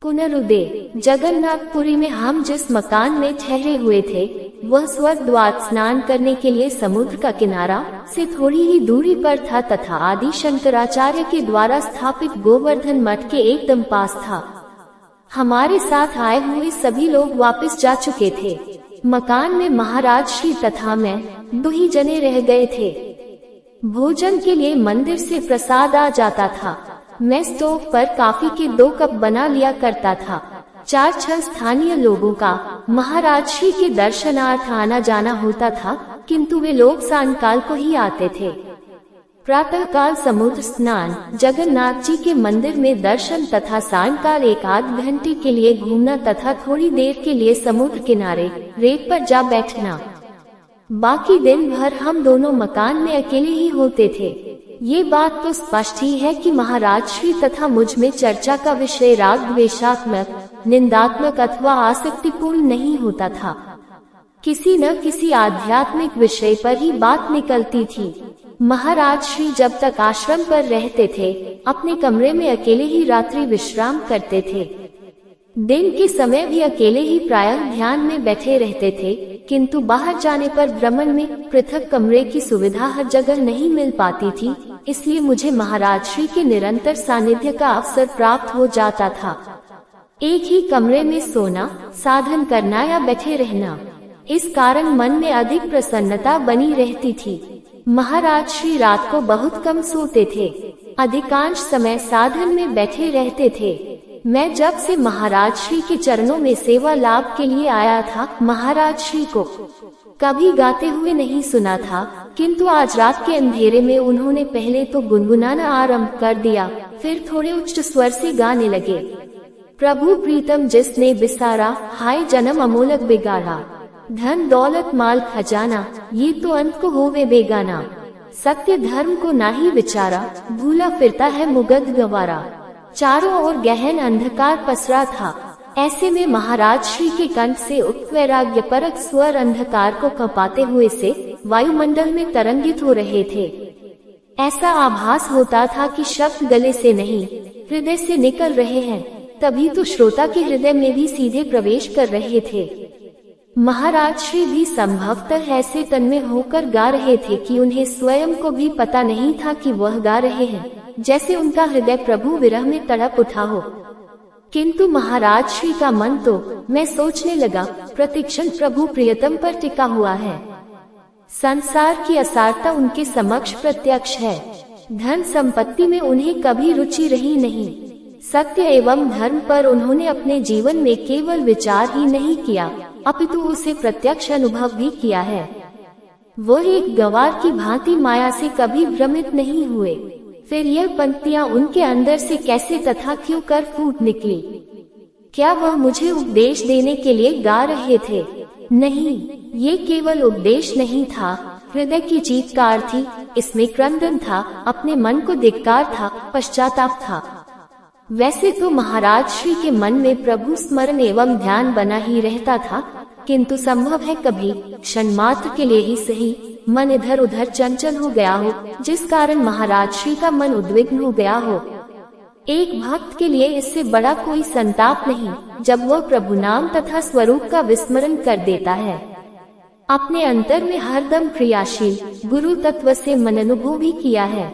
पुनरुदय। जगन्नाथपुरी में हम जिस मकान में ठहरे हुए थे वह स्वर्ग द्वार स्नान करने के लिए समुद्र का किनारा से थोड़ी ही दूरी पर था तथा आदि शंकराचार्य के द्वारा स्थापित गोवर्धन मठ के एकदम पास था। हमारे साथ आए हुए सभी लोग वापस जा चुके थे। मकान में महाराज श्री तथा मैं 2 ही जने रह गए थे। भोजन के लिए मंदिर से प्रसाद आ जाता था। मैं स्टोव पर कॉफी के 2 कप बना लिया करता था। 4-6 स्थानीय लोगों का महाराज श्री के दर्शनार्थ आना जाना होता था, किंतु वे लोग सायंकाल को ही आते थे। प्रातःकाल समुद्र स्नान, जगन्नाथ जी के मंदिर में दर्शन तथा सायंकाल 1-8 घंटे के लिए घूमना तथा थोड़ी देर के लिए समुद्र किनारे रेत पर जा बैठना। बाकी दिन भर हम दोनों मकान में अकेले ही होते थे। ये बात तो स्पष्ट ही है कि महाराज श्री तथा मुझ में चर्चा का विषय राग द्वेषात्मक, निंदात्मक अथवा आसक्तिपूर्ण नहीं होता था। किसी न किसी आध्यात्मिक विषय पर ही बात निकलती थी। महाराज श्री जब तक आश्रम पर रहते थे अपने कमरे में अकेले ही रात्रि विश्राम करते थे। दिन के समय भी अकेले ही प्रायः ध्यान में बैठे रहते थे, किंतु बाहर जाने पर भ्रमण में पृथक कमरे की सुविधा हर जगह नहीं मिल पाती थी, इसलिए मुझे महाराज श्री के निरंतर सानिध्य का अवसर प्राप्त हो जाता था। एक ही कमरे में सोना, साधन करना या बैठे रहना, इस कारण मन में अधिक प्रसन्नता बनी रहती थी। महाराज श्री रात को बहुत कम सोते थे, अधिकांश समय साधन में बैठे रहते थे। मैं जब से महाराज श्री के चरणों में सेवा लाभ के लिए आया था, महाराज श्री को कभी गाते हुए नहीं सुना था, किंतु आज रात के अंधेरे में उन्होंने पहले तो गुनगुनाना आरंभ कर दिया, फिर थोड़े उच्च स्वर से गाने लगे। प्रभु प्रीतम जिसने बिसारा, हाय जन्म अमोलक बिगाड़ा, धन दौलत माल खजाना, ये तो अंत को होवे बेगाना, सत्य धर्म को नाही विचारा, भूला फिरता है मुगध गवारा। चारों ओर गहन अंधकार पसरा था। ऐसे में महाराज श्री के कंठ से उक्त वैराग्य परक स्वर अंधकार को कपाते हुए से वायुमंडल में तरंगित हो रहे थे। ऐसा आभास होता था कि शब्द गले से नहीं हृदय से निकल रहे हैं, तभी तो श्रोता के हृदय में भी सीधे प्रवेश कर रहे थे। महाराज श्री भी संभवतः ऐसे तन्मय होकर गा रहे थे कि उन्हें स्वयं को भी पता नहीं था कि वह गा रहे हैं, जैसे उनका हृदय प्रभु विरह में तड़प उठा हो। किंतु महाराज श्री का मन तो, मैं सोचने लगा, प्रतिक्षण प्रभु प्रियतम पर टिका हुआ है। संसार की असारता उनके समक्ष प्रत्यक्ष है। धन संपत्ति में उन्हें कभी रुचि रही नहीं। सत्य एवं धर्म पर उन्होंने अपने जीवन में केवल विचार ही नहीं किया, अपितु उसे प्रत्यक्ष अनुभव भी किया है। वह एक गंवार की भांति माया से कभी भ्रमित नहीं हुए। फिर यह पंक्तियां उनके अंदर से कैसे तथा क्यों कर फूट निकली? क्या वह मुझे उपदेश देने के लिए गा रहे थे? नहीं, ये केवल उपदेश नहीं था, हृदय की चीत्कार थी। इसमें क्रंदन था, अपने मन को धिक्कार था, पश्चाताप था। वैसे तो महाराज श्री के मन में प्रभु स्मरण एवं ध्यान बना ही रहता था, किंतु संभव है कभी क्षण मात्र के लिए ही सही मन इधर उधर चंचल हो गया हो, जिस कारण महाराज श्री का मन उद्विग्न हो गया हो। एक भक्त के लिए इससे बड़ा कोई संताप नहीं, जब वह प्रभु नाम तथा स्वरूप का विस्मरण कर देता है। अपने अंतर में हरदम क्रियाशील गुरु तत्व से मन अनुभव भी किया है।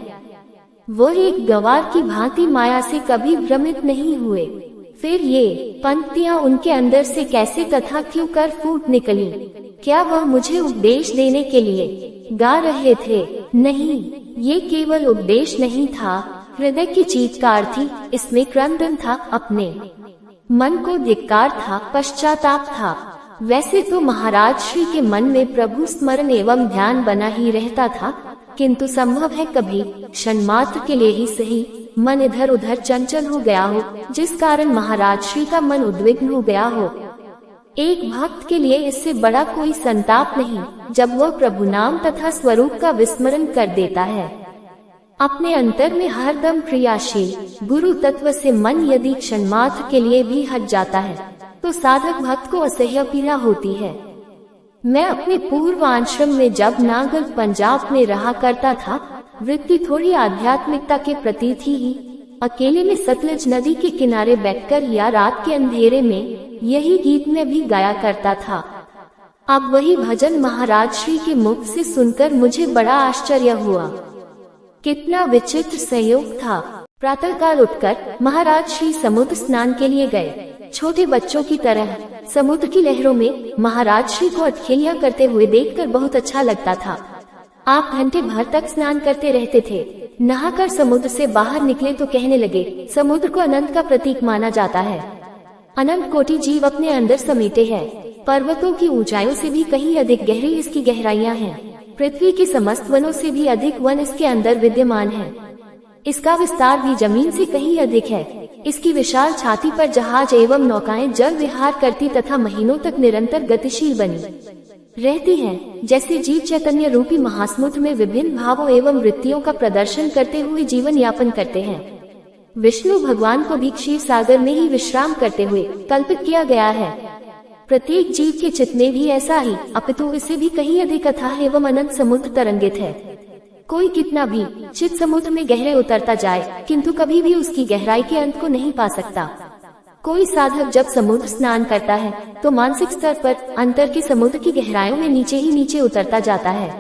वह एक गंवार की भांति माया से कभी भ्रमित नहीं हुए। फिर ये पंक्तियां उनके अंदर से कैसे तथा क्यों कर फूट निकली? क्या वह मुझे उपदेश देने के लिए गा रहे थे? नहीं, ये केवल उपदेश नहीं था, हृदय की चीत्कार थी। इसमें क्रंदन था, अपने मन को धिक्कार था, पश्चाताप था। वैसे तो महाराज श्री के मन में प्रभु स्मरण एवं ध्यान बना ही रहता था, किंतु संभव है कभी क्षण मात्र के लिए ही सही मन इधर उधर चंचल हो गया हो, जिस कारण महाराज श्री का मन उद्विग्न हो गया हो। एक भक्त के लिए इससे बड़ा कोई संताप नहीं, जब वह प्रभु नाम तथा स्वरूप का विस्मरण कर देता है। अपने अंतर में हरदम क्रियाशील गुरु तत्व से मन यदि क्षण मात्र के लिए भी हट जाता है, तो साधक भक्त को असह्य पीड़ा होती है। मैं अपने पूर्व आश्रम में जब नागल पंजाब में रहा करता था, वृत्ति थोड़ी आध्यात्मिकता के प्रति थी ही, अकेले में सतलज नदी के किनारे बैठकर या रात के अंधेरे में यही गीत मैं भी गाया करता था। अब वही भजन महाराज श्री के मुख से सुनकर मुझे बड़ा आश्चर्य हुआ। कितना विचित्र संयोग था। प्रातःकाल उठकर महाराज श्री समुद्र स्नान के लिए गए। छोटे बच्चों की तरह समुद्र की लहरों में महाराज श्री को अटखेलियां करते हुए देखकर बहुत अच्छा लगता था। आप घंटे भर तक स्नान करते रहते थे। नहाकर समुद्र से बाहर निकले तो कहने लगे, समुद्र को अनंत का प्रतीक माना जाता है। अनंत कोटि जीव अपने अंदर समेटे हैं। पर्वतों की ऊंचाइयों से भी कहीं अधिक गहरी इसकी गहराइयां हैं। पृथ्वी के समस्त वनों से भी अधिक वन इसके अंदर विद्यमान है। इसका विस्तार भी जमीन से कहीं अधिक है। इसकी विशाल छाती पर जहाज एवं नौकाएं जल विहार करती तथा महीनों तक निरंतर गतिशील बनी रहती हैं, जैसे जीव चैतन्य रूपी महासमुद्र में विभिन्न भावों एवं वृत्तियों का प्रदर्शन करते हुए जीवन यापन करते हैं। विष्णु भगवान को भी क्षीर सागर में ही विश्राम करते हुए कल्पित किया गया है। प्रत्येक जीव के चित्त में भी ऐसा ही, अपितु इससे भी कहीं अधिक अथाह एवं अनंत समुद्र तरंगित है। कोई कितना भी चित्त समुद्र में गहरे उतरता जाए, किंतु कभी भी उसकी गहराई के अंत को नहीं पा सकता। कोई साधक जब समुद्र स्नान करता है तो मानसिक स्तर पर अंतर के समुद्र की गहराइयों में नीचे ही नीचे उतरता जाता है।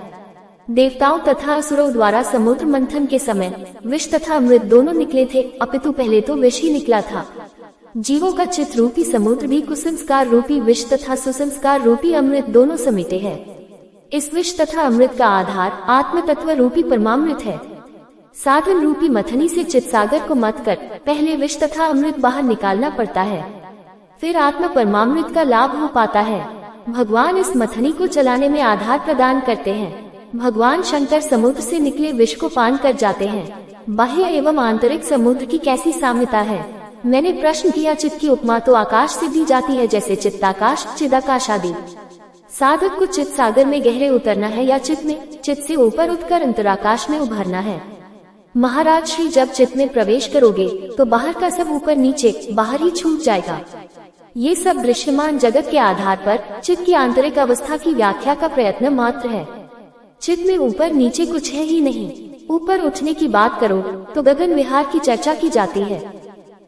देवताओं तथा असुरों द्वारा समुद्र मंथन के समय विष तथा अमृत दोनों निकले थे, अपितु पहले तो विष ही निकला था। जीवों का चित्त रूपी समुद्र भी कुसंस्कार रूपी विष तथा सुसंस्कार रूपी अमृत दोनों समेटे है। इस विष तथा अमृत का आधार आत्म तत्व रूपी परमामृत है। साधन रूपी मथनी से चित्त सागर को मत कर पहले विष तथा अमृत बाहर निकालना पड़ता है, फिर आत्म परमामृत का लाभ हो पाता है। भगवान इस मथनी को चलाने में आधार प्रदान करते हैं। भगवान शंकर समुद्र से निकले विष को पान कर जाते हैं। बाह्य एवं आंतरिक समुद्र की कैसी साम्यता है? मैंने प्रश्न किया। चित्त की उपमा तो आकाश से दी जाती है, जैसे चित्ताकाश, चिदाकाश आदि। साधक को चित्त सागर में गहरे उतरना है या चित्त से ऊपर उठकर अंतराकाश में उभरना है। महाराज श्री जब चित्त में प्रवेश करोगे तो बाहर का सब ऊपर नीचे बाहर ही छूट जाएगा। ये सब दृश्यमान जगत के आधार पर चित्त की आंतरिक अवस्था की व्याख्या का प्रयत्न मात्र है। चित्त में ऊपर नीचे कुछ है ही नहीं। ऊपर उठने की बात करो तो गगन विहार की चर्चा की जाती है।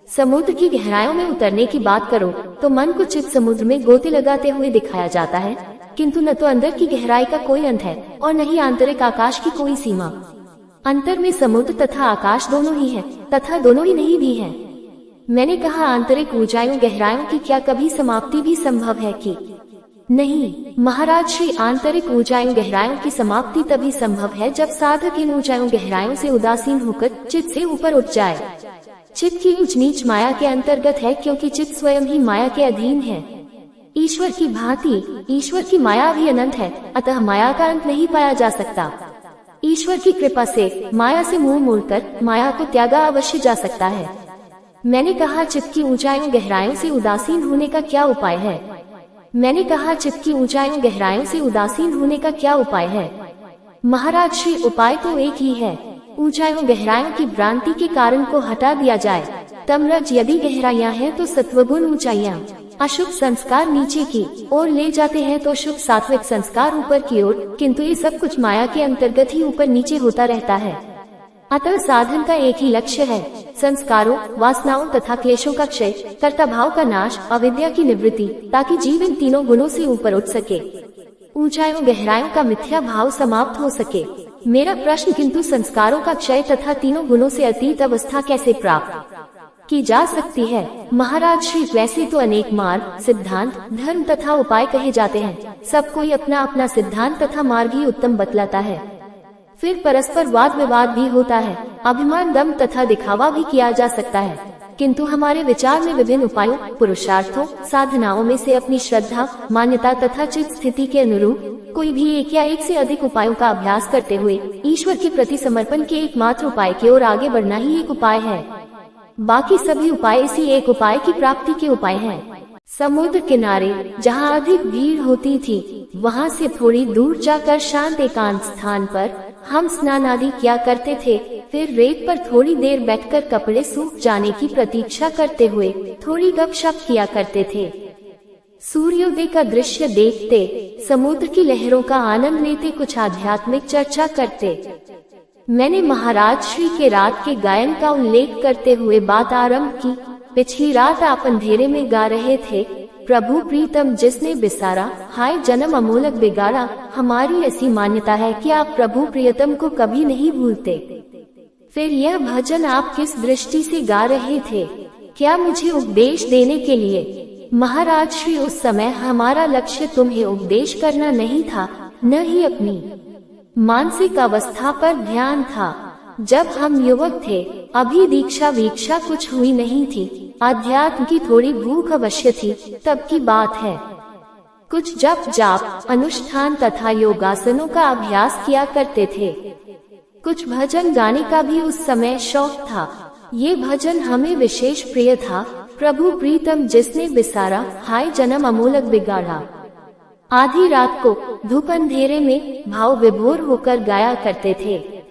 समुद्र की गहराइयों में उतरने की बात करो तो मन को चित्त समुद्र में गोते लगाते हुए दिखाया जाता है, किंतु न तो अंदर की गहराई का कोई अंत है और न ही आंतरिक आकाश की कोई सीमा। अंतर में समुद्र तथा आकाश दोनों ही है तथा दोनों ही नहीं भी है। मैंने कहा, आंतरिक ऊंचाइयों गहराइयों की क्या कभी समाप्ति भी संभव है कि नहीं? महाराज श्री, आंतरिक ऊंचाइयों गहराइयों की समाप्ति तभी संभव है जब साधक इन ऊंचाइयों गहराइयों से उदासीन होकर चित्त से ऊपर उठ जाए। चित्त की ऊंच नीच माया के अंतर्गत है, क्योंकि चित्त स्वयं ही माया के अधीन है। ईश्वर की भांति ईश्वर की माया भी अनंत है, अतः माया का अंत नहीं पाया जा सकता। ईश्वर की कृपा से माया से मुंह मोड़कर माया को त्यागा अवश्य जा सकता है। मैंने कहा, चित्त की ऊंचाइयों गहराइयों से उदासीन होने का क्या उपाय है? मैंने कहा, चित्त की ऊंचाइयों गहराइयों से उदासीन होने का क्या उपाय है? महाराज श्री, उपाय तो एक ही है। ऊंचाइयों गहराइयों की भ्रांति के कारण को हटा दिया जाए। तमरज यदि गहराइयां हैं तो सत्वगुण ऊंचाइयां। अशुभ संस्कार नीचे की ओर ले जाते हैं तो शुभ सात्विक संस्कार ऊपर की ओर, किंतु ये सब कुछ माया के अंतर्गत ही ऊपर नीचे होता रहता है। अतः साधन का एक ही लक्ष्य है, संस्कारों, वासनाओं तथा क्लेशों का क्षय, कर्ता भाव का नाश, अविद्या की निवृत्ति, ताकि जीव इन तीनों गुणों से ऊपर उठ सके, ऊंचाइयों गहराइयों का मिथ्या भाव समाप्त हो सके। मेरा प्रश्न, किंतु संस्कारों का क्षय तथा तीनों गुणों से अतीत अवस्था कैसे प्राप्त की जा सकती है? महाराज श्री, वैसे तो अनेक मार्ग, सिद्धांत, धर्म तथा उपाय कहे जाते हैं। सब कोई अपना अपना सिद्धांत तथा मार्ग ही उत्तम बतलाता है। फिर परस्पर वाद विवाद भी होता है, अभिमान, दम तथा दिखावा भी किया जा सकता है, किंतु हमारे विचार में विभिन्न उपायों, पुरुषार्थों, साधनाओं में से अपनी श्रद्धा, मान्यता तथा चित्त स्थिति के अनुरूप कोई भी एक या एक से अधिक उपायों का अभ्यास करते हुए ईश्वर के प्रति समर्पण के एकमात्र उपाय की ओर आगे बढ़ना ही एक उपाय है। बाकी सभी उपाय इसी एक उपाय की प्राप्ति के उपाय हैं। समुद्र किनारे जहाँ अधिक भीड़ होती थी, वहाँ से थोड़ी दूर जाकर शांत एकांत स्थान पर हम स्नान आदि किया करते थे। फिर रेत पर थोड़ी देर बैठकर कपड़े सूख जाने की प्रतीक्षा करते हुए थोड़ी गपशप किया करते थे। सूर्योदय का दृश्य देखते, समुद्र की लहरों का आनंद लेते कुछ आध्यात्मिक चर्चा करते। मैंने महाराज श्री के रात के गायन का उल्लेख करते हुए बात आरंभ की। पिछली रात आप अंधेरे में गा रहे थे, प्रभु प्रीतम जिसने बिसारा, हाय जन्म अमोलक बिगाड़ा। हमारी ऐसी मान्यता है कि आप प्रभु प्रियतम को कभी नहीं भूलते। फिर यह भजन आप किस दृष्टि से गा रहे थे? क्या मुझे उपदेश देने के लिए? महाराज श्री, उस समय हमारा लक्ष्य तुम्हें उपदेश करना नहीं था, न ही अपनी मानसिक अवस्था पर ध्यान था। जब हम युवक थे, अभी दीक्षा वीक्षा कुछ हुई नहीं थी, अध्यात्म की थोड़ी भूख अवश्य थी, तब की बात है। कुछ जप जाप, अनुष्ठान तथा योगासनों का अभ्यास किया करते थे। कुछ भजन गाने का भी उस समय शौक था। ये भजन हमें विशेष प्रिय था, प्रभु प्रीतम जिसने बिसारा, हाय जन्म अमोलक बिगाड़ा। आधी रात को धूप अंधेरे में भाव विभोर होकर गाया करते थे।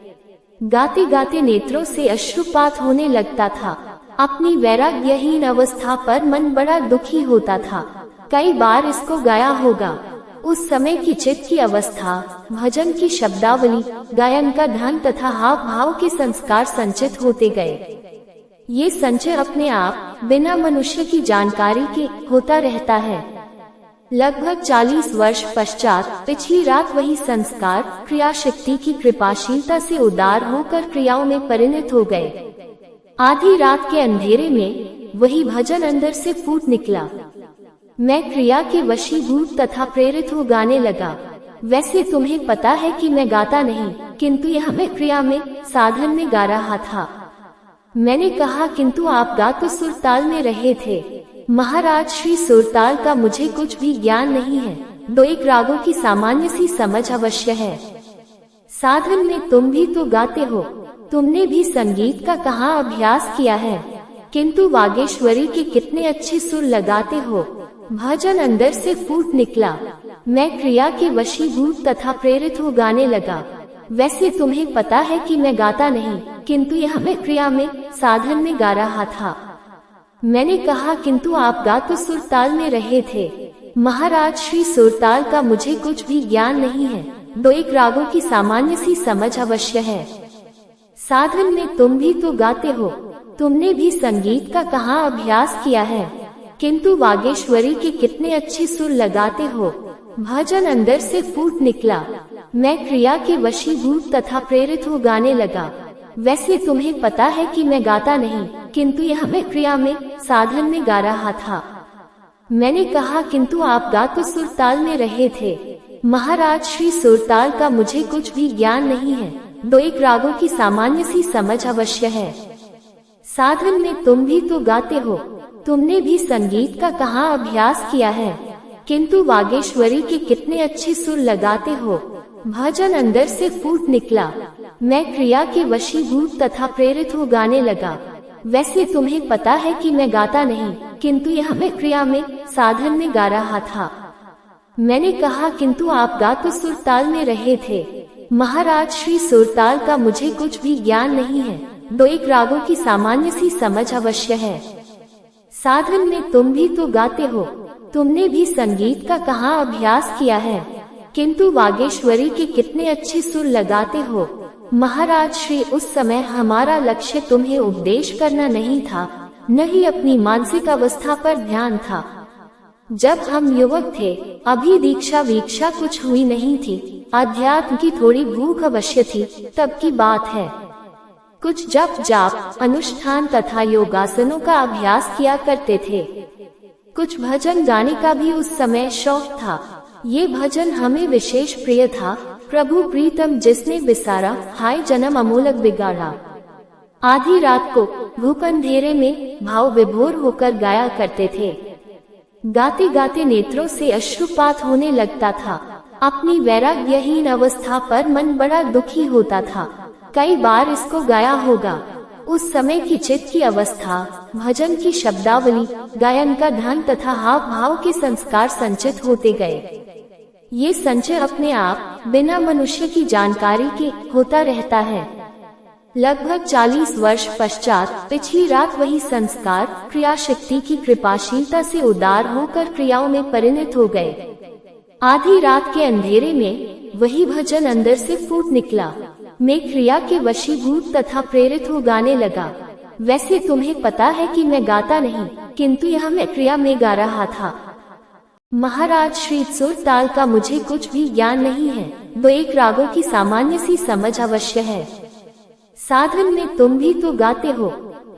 गाते गाते नेत्रों से अश्रुपात होने लगता था। अपनी वैराग्यहीन अवस्था पर मन बड़ा दुखी होता था। कई बार इसको गाया होगा। उस समय की चित्त की अवस्था, भजन की शब्दावली, गायन का ढंग तथा हाव भाव के संस्कार संचित होते गए। ये संचय अपने आप बिना मनुष्य की जानकारी के होता रहता है। लगभग 40 वर्ष पश्चात पिछली रात वही संस्कार क्रिया शक्ति की कृपाशीलता से उदार होकर क्रियाओं में परिणत हो गए। आधी रात के अंधेरे में वही भजन अंदर से फूट निकला। मैं क्रिया के वशीभूत तथा प्रेरित हो गाने लगा। वैसे तुम्हें पता है कि मैं गाता नहीं, किंतु यह मैं क्रिया में, साधन में गा रहा था। मैंने कहा, किंतु आप गा तो सुरताल में रहे थे। महाराज श्री, सुरताल का मुझे कुछ भी ज्ञान नहीं है। दो एक रागों की सामान्य सी समझ अवश्य है। साधन में तुम भी तो गाते हो। तुमने भी संगीत का कहाँ अभ्यास किया है? किंतु वागेश्वरी के कितने अच्छे सुर लगाते हो। भजन अंदर से फूट निकला। मैं क्रिया के वशीभूत तथा प्रेरित हो गाने लगा। वैसे तुम्हें पता है कि मैं गाता नहीं, किंतु यह मैं क्रिया में, साधन में गा रहा था। मैंने कहा, किंतु आप गा तो सुरताल में रहे थे। महाराज श्री, सुरताल का मुझे कुछ भी ज्ञान नहीं है। दो एक रागों की सामान्य सी समझ अवश्य है। साधन में तुम भी तो गाते हो। तुमने भी संगीत का कहाँ अभ्यास किया है? किंतु वागेश्वरी के कितने अच्छे सुर लगाते हो। भजन अंदर से फूट निकला। मैं क्रिया के वशीभूत तथा प्रेरित हो गाने लगा। वैसे तुम्हें पता है कि मैं गाता नहीं, किंतु यह मैं क्रिया में, साधन में गा रहा था। मैंने कहा, किंतु आप गा तो सुरताल में रहे थे। महाराज श्री, सुरताल का मुझे कुछ भी ज्ञान नहीं है। दो एक रागों की सामान्य सी समझ अवश्य है। साधन में तुम भी तो गाते हो। तुमने भी संगीत का कहाँ अभ्यास किया है? किंतु वागेश्वरी के कितने अच्छे सुर लगाते हो। भजन अंदर से फूट निकला। मैं क्रिया के वशीभूत तथा प्रेरित हो गाने लगा। वैसे तुम्हें पता है कि मैं गाता नहीं, किंतु यह मैं क्रिया में, साधन में गा रहा था। मैंने कहा, किंतु आप गा तो सुरताल में रहे थे। महाराज श्री, सुरताल का मुझे कुछ भी ज्ञान नहीं है। दो एक रागों की सामान्य सी समझ अवश्य है। साधन में तुम भी तो गाते हो। तुमने भी संगीत का कहाँ अभ्यास किया है? किंतु वागेश्वरी के कितने अच्छे सुर लगाते हो। महाराज श्री, उस समय हमारा लक्ष्य तुम्हें उपदेश करना नहीं था, न ही अपनी मानसिक अवस्था पर ध्यान था। जब हम युवक थे, अभी दीक्षा वीक्षा कुछ हुई नहीं थी, अध्यात्म की थोड़ी भूख अवश्य थी, तब की बात है। कुछ जप जाप, अनुष्ठान तथा योगासनों का अभ्यास किया करते थे। कुछ भजन गाने का भी उस समय शौक था। ये भजन हमें विशेष प्रिय था, प्रभु प्रीतम जिसने बिसारा, हाय जन्म अमोलक बिगाड़ा। आधी रात को धूप अंधेरे में भाव विभोर होकर गाया करते थे। गाते गाते नेत्रों से अश्रुपात होने लगता था। अपनी वैराग्यहीन अवस्था पर मन बड़ा दुखी होता था। कई बार इसको गाया होगा। उस समय की चित्त की अवस्था, भजन की शब्दावली, गायन का ढंग तथा हाव भाव के संस्कार संचित होते गए। ये संचय अपने आप बिना मनुष्य की जानकारी के होता रहता है। लगभग 40 वर्ष पश्चात पिछली रात वही संस्कार क्रिया शक्ति की कृपाशीलता से उदार होकर क्रियाओं में परिणत हो गए। आधी रात के अंधेरे में वही भजन अंदर से फूट निकला। मैं क्रिया के वशीभूत तथा प्रेरित हो गाने लगा। वैसे तुम्हें पता है कि मैं गाता नहीं, किंतु यह मैं क्रिया में गा रहा था। महाराज श्री सुर ताल का मुझे कुछ भी ज्ञान नहीं है, तो एक रागों की सामान्य सी समझ अवश्य है। साधन में तुम भी तो गाते हो,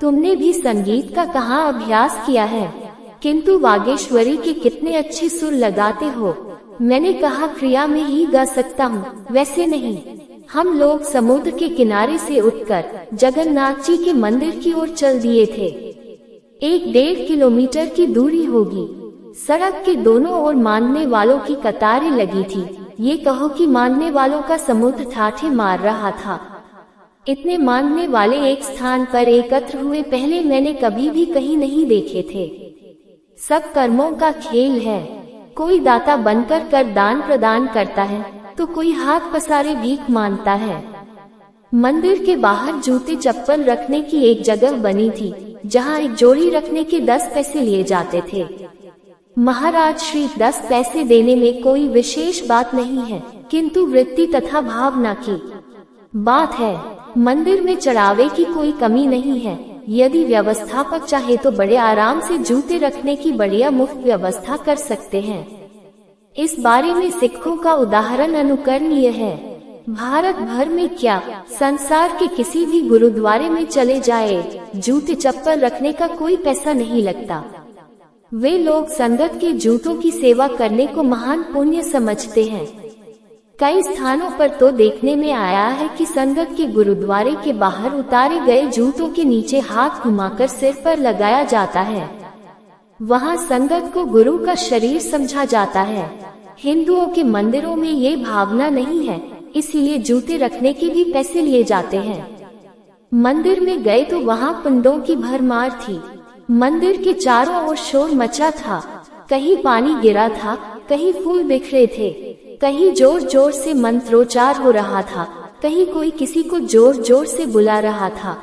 तुमने भी संगीत का कहाँ अभ्यास किया है, किंतु वागेश्वरी के कितने अच्छे सुर लगाते हो। मैंने कहा क्रिया में ही गा सकता हूँ, वैसे नहीं। हम लोग समुद्र के किनारे से उठकर जगन्नाथ जी के मंदिर की ओर चल दिए थे। 1-1.5 किलोमीटर की दूरी होगी। सड़क के दोनों ओर मानने वालों की कतारें लगी थी। ये कहो कि मानने वालों का समुद्र ठाठे मार रहा था। इतने मानने वाले एक स्थान पर एकत्र हुए पहले मैंने कभी भी कहीं नहीं देखे थे। सब कर्मों का खेल है। कोई दाता बनकर कर दान प्रदान करता है, तो कोई हाथ पसारे भीख मांगता है। मंदिर के बाहर जूते चप्पल रखने की एक जगह बनी थी, जहाँ एक जोड़ी रखने के 10 पैसे लिए जाते थे। महाराज श्री 10 पैसे देने में कोई विशेष बात नहीं है, किंतु वृत्ति तथा भावना की बात है। मंदिर में चढ़ावे की कोई कमी नहीं है। यदि व्यवस्थापक चाहे तो बड़े आराम से जूते रखने की बढ़िया मुफ्त व्यवस्था कर सकते हैं। इस बारे में सिखों का उदाहरण अनुकरणीय है। भारत भर में क्या, संसार के किसी भी गुरुद्वारे में चले जाए, जूते चप्पल रखने का कोई पैसा नहीं लगता। वे लोग संगत के जूतों की सेवा करने को महान पुण्य समझते हैं। कई स्थानों पर तो देखने में आया है कि संगत के गुरुद्वारे के बाहर उतारे गए जूतों के नीचे हाथ घुमाकर सिर पर लगाया जाता है। वहां संगत को गुरु का शरीर समझा जाता है। हिंदुओं के मंदिरों में ये भावना नहीं है, इसीलिए जूते रखने के भी पैसे लिए जाते हैं। मंदिर में गए तो वहां पुंडों की भरमार थी। मंदिर के चारों ओर शोर मचा था। कहीं पानी गिरा था, कहीं फूल बिखरे थे, कहीं जोर जोर से मंत्रोच्चार हो रहा था, कहीं कोई किसी को जोर जोर से बुला रहा था।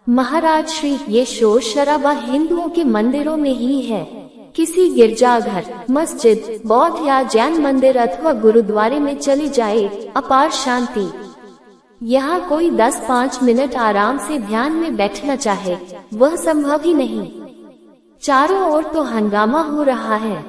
महाराज श्री, ये शोर शराबा हिंदुओं के मंदिरों में ही है। किसी गिरजाघर, मस्जिद, बौद्ध या जैन मंदिर अथवा गुरुद्वारे में चले जाए, अपार शांति। यहाँ कोई 10-5 मिनट आराम से ध्यान में बैठना चाहे, वह संभव ही नहीं। चारों ओर तो हंगामा हो रहा है।